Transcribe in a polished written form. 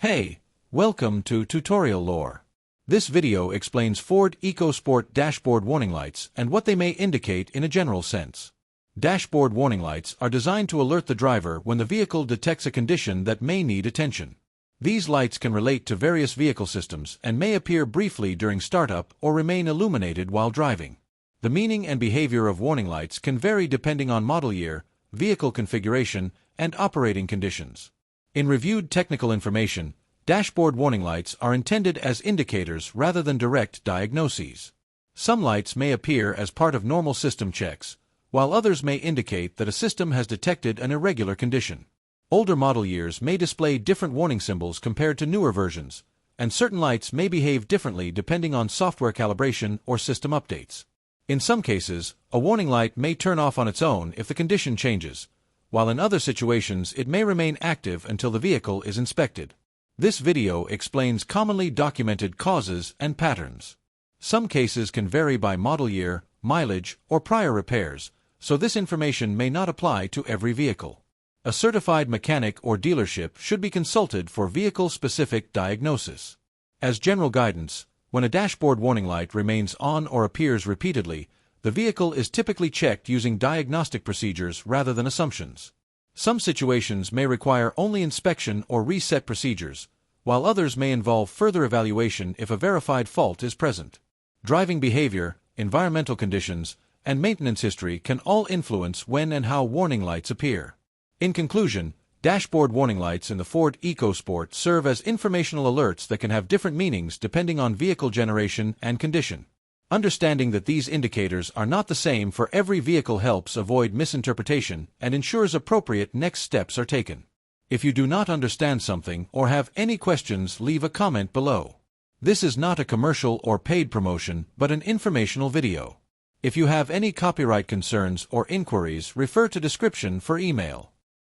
Hey, welcome to Tutorial Lore. This video explains Ford EcoSport dashboard warning lights and what they may indicate in a general sense. Dashboard warning lights are designed to alert the driver when the vehicle detects a condition that may need attention. These lights can relate to various vehicle systems and may appear briefly during startup or remain illuminated while driving. The meaning and behavior of warning lights can vary depending on model year, vehicle configuration, and operating conditions. In reviewed technical information, dashboard warning lights are intended as indicators rather than direct diagnoses. Some lights may appear as part of normal system checks, while others may indicate that a system has detected an irregular condition. Older model years may display different warning symbols compared to newer versions, and certain lights may behave differently depending on software calibration or system updates. In some cases, a warning light may turn off on its own if the condition changes, while in other situations it may remain active until the vehicle is inspected. This video explains commonly documented causes and patterns. Some cases can vary by model year, mileage, or prior repairs, so this information may not apply to every vehicle. A certified mechanic or dealership should be consulted for vehicle-specific diagnosis. As general guidance, when a dashboard warning light remains on or appears repeatedly, the vehicle is typically checked using diagnostic procedures rather than assumptions. Some situations may require only inspection or reset procedures, while others may involve further evaluation if a verified fault is present. Driving behavior, environmental conditions, and maintenance history can all influence when and how warning lights appear. In conclusion, dashboard warning lights in the Ford EcoSport serve as informational alerts that can have different meanings depending on vehicle generation and condition. Understanding that these indicators are not the same for every vehicle helps avoid misinterpretation and ensures appropriate next steps are taken. If you do not understand something or have any questions, leave a comment below. This is not a commercial or paid promotion, but an informational video. If you have any copyright concerns or inquiries, refer to description for email.